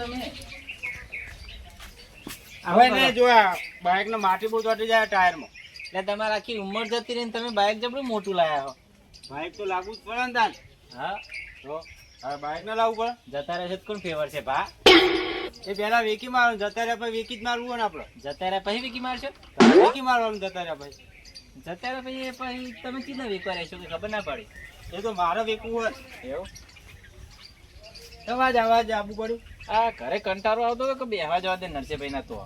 તમે હવે ને જો બાઇક નો માટી બહુ ચોટી જાય ટાયરમાં. એટલે તમારે આખી ઉંમર જતી રહીને તમે બાઇક જબરું મોટું લાયા હો. બાઇક તો લાગુ જ પડે ને તાન. હા તો હવે બાઇક ના લાવવું પડે. જતા રહે છે તો કોણ ફેવર છે ભા? એ પેલા વેકી મારવાનું, જતા રહ્યા પછી વેકી જ મારવું હોય ને આપડે. જતા રહ્યા પછી વીકી મારશો? વેકી મારવાનું જતા રહ્યા પછી. જતા રહ્યા પછી પછી તમે કેટલા વીકવા રહેશો કે ખબર ના પડી. એ તો મારે વેકવું હોય. એવું અવાજ આપવું પડ્યું. આ ઘરે કંટાળો આવતો હતો કે બેહવા જવા દે નરસિંહભાઈ ના તો.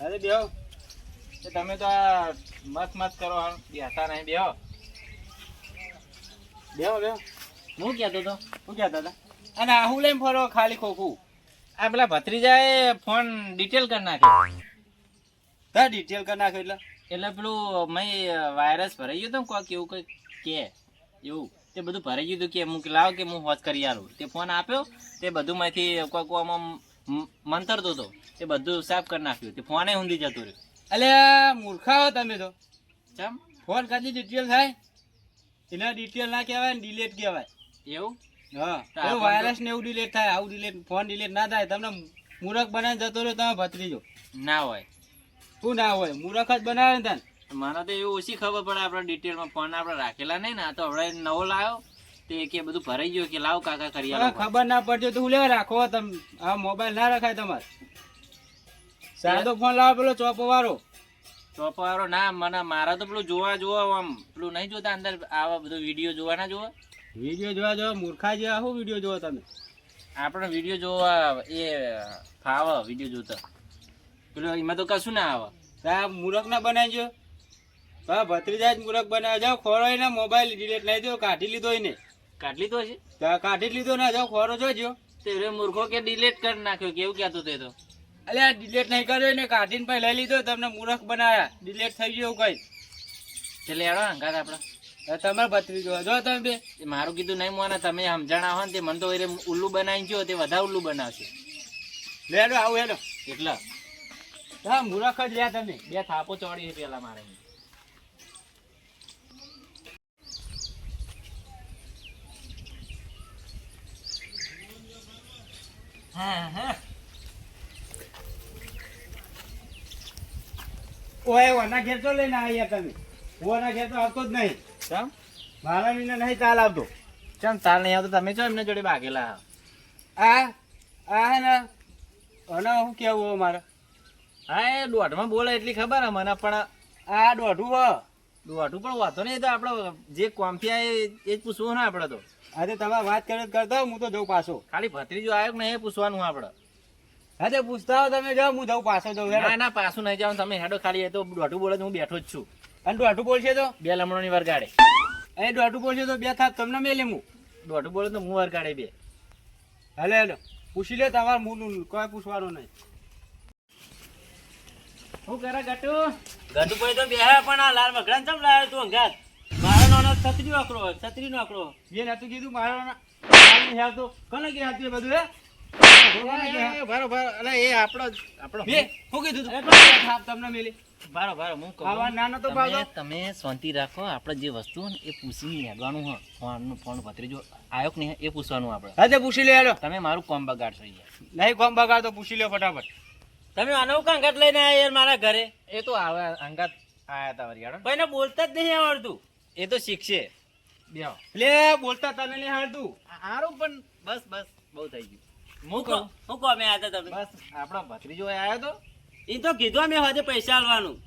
અરે બેહો. તમે તો આ મત કરો બેહતા નહીં. બેહો બેહો બેહો. હું કહેતો હતો શું કહેતા હતા? અને આહું લઈને ફરો ખાલી ખોખું. આ પેલા ભત્રીજાએ ફોન ડિટેલ કરી નાખ્યો. હા ડિટેલ કરી નાખ્યો એટલે પેલું મેં વાયરસ ભરાઈ ગયો હતો ને કોઈક એવું કંઈક કે એવું તે બધું ભરાઈ ગયું હતું કે હું લાવ કે હું હોશ કરી આલું. તે ફોન આપ્યો તે બધું માંથી કોઈક આમાં મંતરતો હતો તે બધું સાફ કરી નાખ્યું. તે ફોને ઊંધી જતું રહ્યું. અલે મૂર્ખા હો તમે તો. ચમ ફોન કદી ડિટેલ થાય એના ડિટેલ ના કહેવાય ને ડિલેટ કહેવાય. એવું? હા એવું વાયરસ ને એવું ડિલેટ થાય. આવું ડિલેટ ફોન ડિલેટ ના થાય. તમને મૂર્ખ બનાવીને જતો રહ્યો તમે ભત્રીજો. ના હોય. શું ના હોય? મૂર્ખ જ બનાવે ને તને. મને તો એવું ઓછી ખબર પડે આપણે ડિટેલમાં ફોન આપણે રાખેલા નહીં ને. આ તો હવે નવો લાવ્યો તે કે બધું ભરાઈ ગયું કે લાવ કાકા કરી આલો. ખબર ના પડતી તો હું લેવા રાખો તમે. આ મોબાઈલ ના રખાય તમારે. સાદો ફોન લાવો પેલો ચોપો વાળો. ચોપવાળો ના મને મારા તો પેલું જોવા આમ પેલું નહીં જોતા અંદર આવા બધું વિડીયો જોવા ના જોવા. વિડીયો જોવા મૂર્ખા જેવા શું વિડીયો જોવો તમે? આપણે વિડીયો જોવા એ ફાવે વિડીયો જોતા. પેલું એમાં તો કશું ના આવે. સાહેબ મૂર્ખ ના બનાવજો. હા ભત્રીજા જ મૂર્ખ બનાવે. જાઓ ખોરો ને મોબાઈલ ડિલેટ લઈ દો. કાઢી લીધો એને. કાઢલી તો છે કાઢી જ લીધો ના. જાઓ ખોરો જોજો. તે મૂર્ખો કે ડિલેટ કરી નાખ્યો કેવું કહેતો તે તો. અલે આ ડિલેટ નહીં કર્યો ને કાઢીને પછી લઈ લીધો. તમને મૂર્ખ બનાવ્યા. ડિલેટ થઈ ગયું કઈ. એટલે હેડો હંગાત આપડે. તમારે ભત્રીજો જો તમે બે. મારું કીધું નહીં મોને તમે સમજણા હો ને તે મને તો એ ઉલ્લુ બનાવી ગયો તે વધારે ઉલ્લુ બનાવશે. લેડો આવું હેડો. એટલા હા મૂર્ખ જ લ્યા તમે. બે થાપો ચોડી છે પેલા મારે. હા હા ઓય ઓના ઘેર તો લઈને આવ્યા તમે. ઓના ઘેર તો આવતો જ નહીં. ચમ મારા મીને નહીં ચાલ આવતો. ચમ તાલ નહીં આવતો તમે છો એમને જોડે ભાગેલા. આ હે ને અને શું કેવું મારે? હા એ દોઢમાં બોલે એટલી ખબર મને પણ આ દોઢું દોઢું પણ વાતો નહીં. તો આપડે જે કોમ્ફિયા એ જ પૂછવું ને આપડે તો. આજે તમે વાત કરે કરતા હું તો જઉં પાછો. ખાલી ભત્રીજો આવ્યો ને એ પૂછવાનું આપડે. હા પૂછતા હો તમે જાઓ. હું જઉં પાછો જઉં. ના ના પાછું નહીં જાવ તમે હેડો. ખાલી એ તો દોઢું બોલે હું બેઠો જ છું. અને દોઢું બોલશે તો બે લમણોની વરગાડે. એ દોઢું બોલશે તો બે થાપ તમને મેલે હું. દોઢું બોલે તો હું વરગાડે બે. હલે હેલો પૂછી લે. તમારે મૂળ કોઈ પૂછવાનું નહીં. શું કરે ગટુ? ગટુ કોઈ તો બેહે પણ આ લાલ વગડાને ચમ લાવ્યો તું અંગાત? મારો નાનો છત્રી આકરો એ નતું કીધું મારા હેલતો કોને કે હતું એ બધું હે? બરોબર. અલે એ આપણો બે શું કીધું તું? થાપ તમને મેલી. બરોબર હું કહું આવા નાનો તો પાડો. તમે શાંતિ રાખો. આપણે જે વસ્તુ ને એ પૂછીને હેડવાનું હ. ફોન ભત્રીજો આવ્યો કે નહીં એ પૂછવાનું આપણે. હા પૂછી લે હેલો. તમે મારું કોમ બગાડશો યાર. નહીં કોમ બગાડ તો પૂછી લ્યો ફટાફટ. તમે આનો કાંગાત લઈને આયા યાર મારા ઘરે. એ તો આવે અંગાત આયા તા વરિયાળો. કોઈને બોલતા જ નહીં આવડતું. એ તો શીખશે. બેહો. લે બોલતા તને નહીં આવડતું. હારું પણ બસ બહુ થઈ ગયું. હું કહો મેં આતા તમે બસ આપણા ભત્રીજો આવ્યો તો એ તો કીધું મેં હજે પૈસા આલવાનું.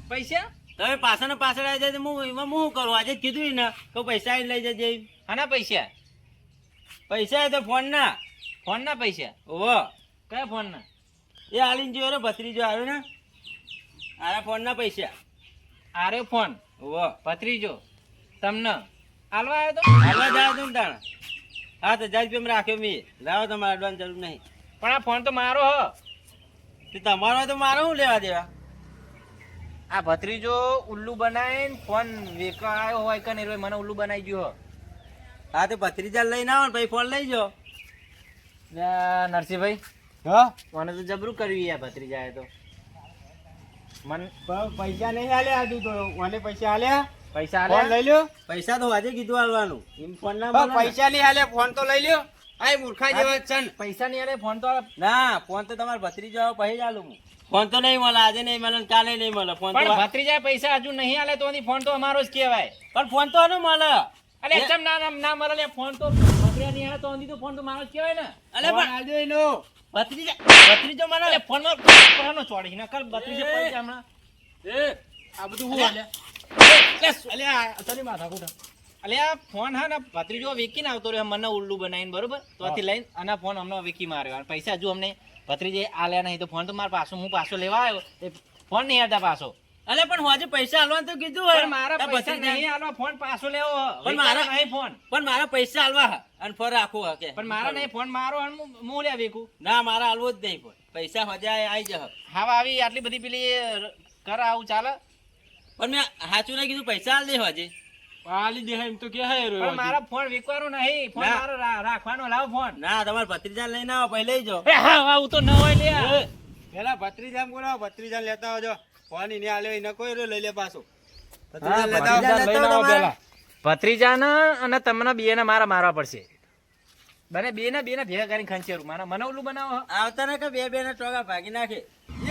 પૈસા તમે પાછળ આવી જાય હું એમાં હું કરું? આજે જ કીધું ને કે પૈસા આવીને લઈ જજે. હાના પૈસા? પૈસા તો ફોન ના પૈસા. ઓહો કયા ફોન ના? એ આલીને જોયો રે ભત્રીજો આવ્યો ને આરા ફોન ના પૈસા. આરે ફોન ઓહો ભત્રીજો તમને આલવા આવ્યો તો? આલવા જાય તું તાણા. હા તો જાય પેમ રાખ્યો મેં. લાવો તમારે અડવાની જરૂર નહીં. પણ આ ફોન તો મારો હ. તમારો તો મારો શું લેવા દેવા? આ ભત્રીજો ઉલ્લુ બનાવીને ફોન વેચવા આવ્યો હોય કે નહીં મને ઉલ્લુ બનાવી ગયો. હા તો ભત્રીજા લઈને આવો ને પછી ફોન લઈ જાઓ. નરસિંહભાઈ હા મને તો જબરું કર્યું યાર ભત્રીજાએ તો. મન પૈસા નહીં આલ્યા હજુ તો. મને પૈસા આલ્યા. પૈસા ફોન લઈ લ્યો. પૈસા તો આજે કીધું આલવાનું. એમ ફોન ના પૈસા નહીં આલ્યા. ફોન તો લઈ લ્યો. આ મૂર્ખા જેવા છે ને. પૈસા નહીં આલે ફોન તો આલે. ના ફોન તો તમારે ભત્રીજો આવે પછી જ આલું હું. ફોન તો નહીં મળે, આજે નહીં મળે ને કાલે નહીં મળે. ફોન તો પણ ભત્રીજા પૈસા હજુ નહીં આલે તો ફોન તો અમારો જ કહેવાય. પણ ફોન તો આનું મળે. અલે કેમ ના મળે લે ફોન તો ભત્રીજા નહીં આલે તો ફોન તો મારો જ કહેવાય ને. અલે ફોન પણ આલજો એનો. ભત્રીજો મને અલે ફોન માં કોનો ચોડી ન કર ભત્રીજા પૈસા હમણાં. આ બધું હું આલે. અલે આ તને માથા કુટા. અલે આ ફોન હા ને ભત્રીજો વેકીને આવતો રહ્યો મને ઉલ્લુ બનાવીને બરોબર તોથી લઈને અને ફોન હમણાં વેકી માર્યો અને પૈસા હજુ અમને ભત્રીજે આલ્યા નહીં તો ફોન તો મારા પાછો હું પાછો લેવા આવ્યો એ ફોન નહીં આવતા પાછો. અલે પણ હું આજે પૈસા આલવાનું તો કીધું પણ હોય. મારા તાર પૈસા ભત્રીજા- નહીં આલવા ફોન પાછો લેવો પણ મારા નહીં ફોન પણ મારા પૈસા આલવા હા. અને ફર રાખવું હા કે પણ મારા નહીં ફોન મારો અને હું લે વેકું. ના મારા આલવો જ નહીં પણ પૈસા મજા આવી જશે. હા આવી આટલી બધી પેલી કર આવું ચાલે. પણ મેં સાચું નહીં કીધું, પૈસા આલ દે હજે. આલી દે એમ તો કે હે પણ મારા ફોન વેકવાનો નહીં ફોન ના. મારો રાખવાનો લાવ ફોન. ના તમારા ભત્રીજા લઈને આવો પછી લઈ જાઓ. એ હા આવું તો ન હોય લે. પેલા ભત્રીજા બોલાવો, ભત્રીજા લેતા આવજો. ફોન એને આલ્યો એને કોઈ લઈ લે પાછો. હા, ભત્રીજા લેતા ભત્રીજા આવો. લઈને આવો પેલા. ભત્રીજાના અને તમને બેને મારવા પડશે. બને બેને ભેગા કરીને ખંચેરું મને ઓલું બનાવો. આવતા ને કે બે ને ટોકા ભાગી નાખે.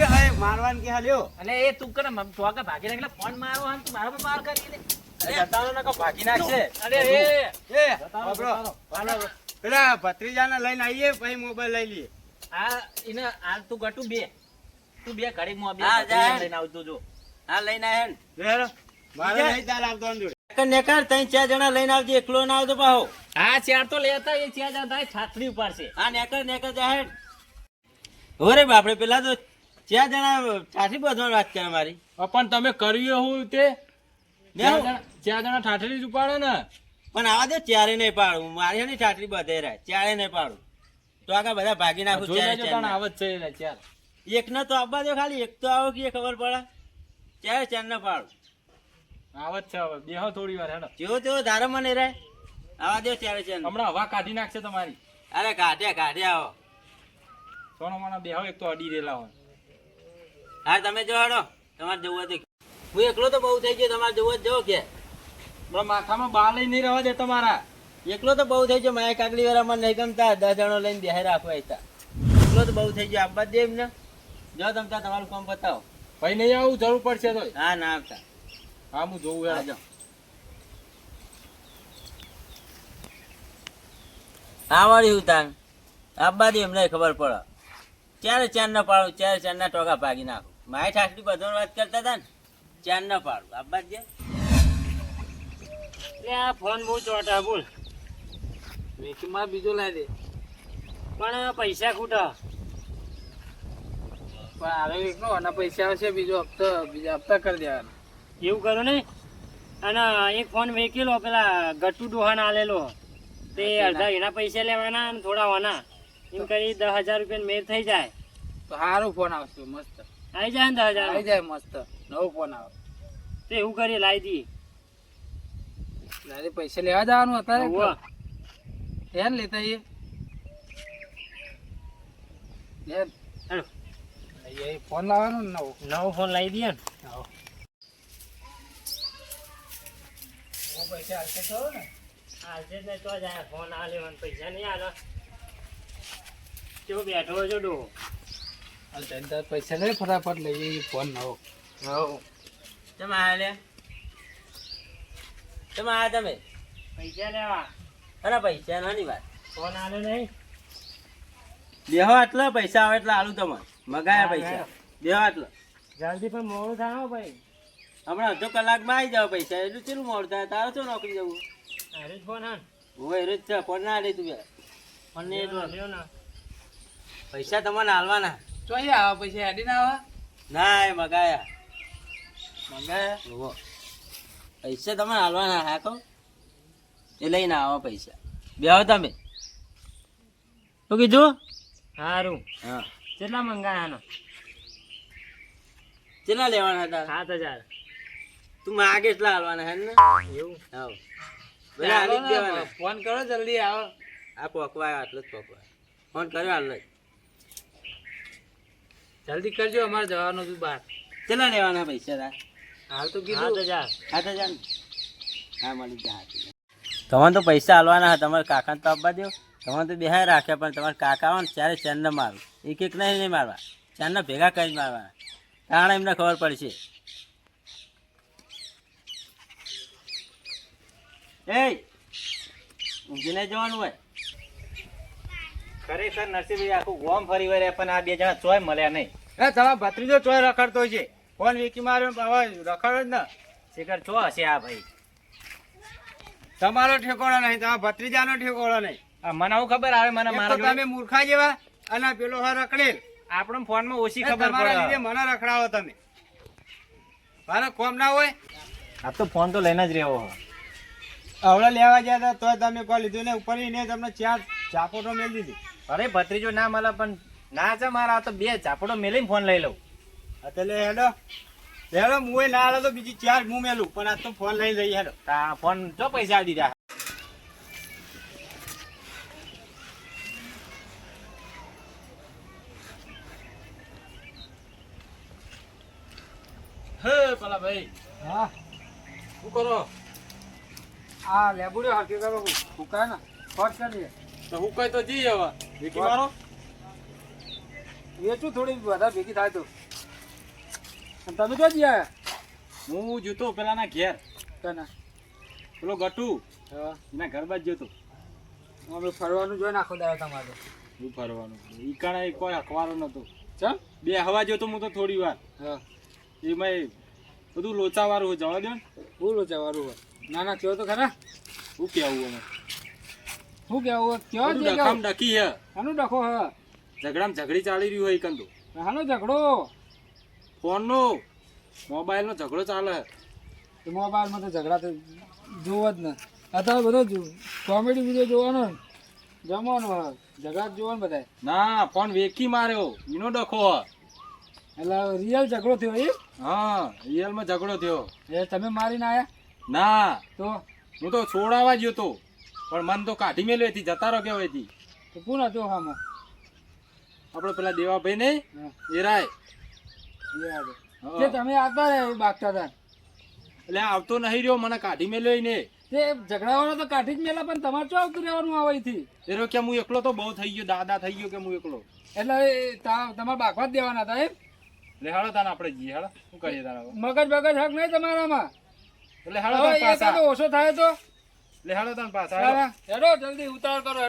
એ હે મારવાન કે હાલ્યો. અને એ તું કરે ટોકા ભાગી નાખે એટલે ફોન મારો અને તું મારા પર માર કરી દે. જતાનો ને કે ભાગી નાખશે. અરે એ બાબરો, પેલા ભત્રીજાને લઈને આવીએ પછી મોબાઈલ લઈ લઈએ. આ એને આ તું ગટુ બે ઘડી માં બે હા, ભત્રીજા જા. લઈને આવજો જો. હા લઈને આયા ને. લે હેરો. મારે નહીં તાર આવતો અંદર. નેકર ત્રણ ચાર જણા લઈને આવજે, એકલો ના આવતો પાહો. હા ચાર તો લેતા એ ચાર જતા છાતરી ઉપાડશે. હા નેકર જાહેર. હોરે બાપડે પેલા તો ચાર જણા છાઠી બધવાની વાત કરે મારી. પણ તમે કર્યું હું તે ને હું? ચાર જણા ઠાઠરી જ ઉપાડે ને. પણ આવા દે ચારે નહીં પાડું, મારી ની છાઠરી બધે રહે, ચારે નહીં પાડું તો આગળ બધા ભાગી નાખું. જોઈ ચારે લેજો ચાર તાણ ના. આવત છે ને ચાર. એક ને તો આવવા દો ખાલી, એક તો આવો કે ખબર પડે. ચારે ચાર ને પાડું. આવત છે હવે બેહો થોડી વાર હેડો. જેવો તેવો ધારો મને રહે. આવા દો ચારે ચાર ને. હમણાં હવા કાઢી નાખશે તમારી. અરે કાઢે આવો. સોનો મને બેહો એક તો અડી રેલા હોય. હા તમે જો હડો, તમારે જવું હોય તો. હું એકલો તો બહુ થઈ ગયો, તમારે જવું હોય તો જવો કે. પણ માથામાં બાલ નહીં રહેવા દે તમારા. એકલો તો બહુ થઈ ગયો, મારે કાકડી વાળા મને નહીં ગમતા, 10 જણો લઈને બેહી રાખવા હતા. એકલો તો બહુ થઈ ગયો, આપવા જ દે એમને. જો તમતા તમારું કામ બતાવો. ભાઈ નહીં આવું જરૂર પડશે તો. હા ના આવતા. હા હું જોઉં હા, હેડો. જાઓ. હા વાળી ઉતાર આપવા દે એમને ખબર પડે. ચારે ચાર ના પાડું, ચારે ચાર ના ટોકા ભાગી નાખું. મારી ઠાકડી બધો વાત કરતા હતા ને, ચાર ના પાડું આપવા દે. આ ફોન બહુ ચોટા બોલ. વેકીમાં બીજો લાવી દે. પણ પૈસા ખૂટા. પણ હવે એકનો અને પૈસા આવશે બીજો હપ્તો બીજા હપ્તા કરી દેવાના. એવું કરો ને. અને એક ફોન વેચેલો પેલા ગટ્ટુ ડોહાને આલેલો તે અડધા એના પૈસા લેવાના અને થોડા વાના એમ કરી 10,000 રૂપિયા મેર થઈ જાય. તો સારો ફોન આવશે મસ્ત. આવી જાય ને 10,000 આવી જાય મસ્ત નવો ફોન આવે. તો એવું કરીએ લાવી દઈએ. દાદી પૈસા લેવા જવાનું અત્યારે હોવે. ધ્યાન લેતા એ હેલો. ફોન લાવવાનો ને નવો. નવો ફોન લાવી દઈએ ને. પૈસા આવશે ખરો ને. આજે જ નહીં તો જાય ફોન આ લેવાના પૈસા નહીં આલે. કેવો બેઠો હોય છો ડોહો. પૈસા લે ફટાફટ લઈએ ફોન નવો. તમે આયા લે. તમે આયા તમે. પૈસા લેવા અરે પૈસા નાની વાત. ફોન આલે નહીં. બેહો આટલા પૈસા આવે એટલે આલું તમારે. મગાયા પૈસા. બેહો આટલા. જલ્દી પણ મોડું થાય હો ભાઈ. હમણાં અડધો કલાકમાં આવી જાવ પૈસા. એટલું ચેલું મોડું થાય, તારે શું નોકરી જવું? અરે જ ફોન હા હોય રોજ છે, પણ ના લે તું યાર. પણ ને એટલો લ્યો ને. પૈસા તમારે હાલવાના. ચોઈ આવે પૈસા હેડી ના આવે. ના એ મગાયા. મંગાયા ઓહો. પૈસા તમારે હાલવાના હા કહું એ લઈને આવો પૈસા. બેહો તમે. શું કીધું? સારું. હા. કેટલા મંગાયા કેટલા લેવાના હતા? 7,000. તું માગે એટલા હાલવાના હે ને? એવું. હા. બધા હાલી જ દેવાના. ફોન કરો જલ્દી આવો. આ પોકવાય આટલો જ પોકવાય. ફોન કર્યો હાલ જ. જલ્દી કરજો અમારે જવાનું હતું બહાર. કેટલા લેવાના પૈસા તાર? હાલ તો કીધું 7,000. 7,000 ને? હા મળી જાય. તમારે તો પૈસા હાલવાના હતા, તમારે કાકાને તો આપવા દો. તમારે તો બેહાય રાખ્યા પણ તમારા કાકા હોય ને ત્યારે ચાંદને મારું એક એક નહીં મારવા ચાંદને ભેગા કરી મારવાના કારણ એમને ખબર પડશે. એ ઊંઘી નહીં જવાનું હોય. ખરેખર નરસિંહભાઈ આખું ગોમ ફરી વળ્યા પણ આ બે જણા ચોય મળ્યા નહીં. તમારો ભત્રીજો ચોય રખડતો છે ફોન વેકી માર્યો હવે રખડો જ ને. શિખર ચો હશે આ ભાઈ. તમારો ઠેકોડો નહીં તમારા ભત્રીજાનો ઠેકોડો નહીં. આ મને આવું ખબર આવે મને એક તો મારા તમે મૂર્ખા જેવા અને પેલો હા રખડેલ આપણો ફોનમાં ઓછી ખબર તમારા લીધે પડે. મને રખડાવો તમે. મારે કોમ ના હોય આ તો ફોન તો લઈને જ રહેવો. હવડે લેવા ગયા હતા તોય તમે કોઈ લીધું ને ઉપર ને તમને 4 ચાપોટો મેળ દીધી. અરે ભત્રીજો ના મળે પણ ના છે મારા આ તો 2 ચાપડો મેલીને ફોન લઈ લઉં. એટલે હેડો હેડો મુએ ના હાલે તો બીજી 4 હું મેલું પણ આ તો ફોન લઈ જઈ હેડો. આ ફોન જો પૈસા આપી દીધા. હે પેલા ભાઈ હા શું કરો? આ લેબુડ્યો હાકી કરો હુકાય ને ફોટ કરી તો હુકાય તો જી હવે ભેગી મારો વેચું થોડી વધારે ભેગી થાય તો. અને તમે જો જી આયા? હું જોતો પેલાના ઘેર કના પેલો ગટુ એના ઘર બાજ જોતો. અમે ફરવાનું જોઈ નાખો દાયો તમારે. હું ફરવાનું ઈ કાણે કોઈ અખવારો નતો. ચમ બે હવા જોતો હું તો થોડી વાર. હા એમાં બધું લોચાવાળું હોય જવા દો ને. બહુ લોચાવાળું હોય. ના ના કયો તો ખરા. શું કેવું અમે શું કેવું કયો ડખામ ડખી હે. આનું ડખો હે ઝઘડામાં ઝઘડી ચાલી રહ્યું હોય કંદો. હાનો ઝઘડો? ફોનનો મોબાઈલનો ઝઘડો ચાલે. મોબાઈલમાં તો ઝઘડા તો જોવો જ ને. અત્યારે બધો કોમેડી વિડીયો જોવાનો જમવાનો ઝઘડા જોવાનો બધા. ના ફોન વેકી માર્યો એનો ડખો એટલે રિયલ ઝઘડો થયો એ? હા રિયલમાં ઝઘડો થયો. એ તમે મારીને આયા? ના તો હું તો છોડાવા ગયો તો પણ મન તો કાઢી મેલ્યો હતી જતા રહો કેવો હતી. તો કોણ હતો આમાં? આપણે પેલા દેવાભાઈ નહીં એ રાય તે તમે આવતા રહે બાગતા હતા. એટલે આવતો નહીં રહ્યો મને કાઢી મેલ્યો ને. તે ઝઘડાવાનો તો કાઢી જ મેલા પણ તમારે શું આવતું રહેવાનું આવે થી? એ કે હું એકલો તો બહુ થઈ ગયો દાદા થઈ ગયો કે હું એકલો. એટલે તમારે બાગવા જ દેવાના હતા એમ? એટલે હાલો તાને આપણે જઈએ હાલો શું કરીએ તારા મગજ બગજ હક નહીં તમારામાં. એટલે હાલો ઓછો થાય તો એટલે હાલો તાન પાછા હેડો જલ્દી ઉતાવળ કરો.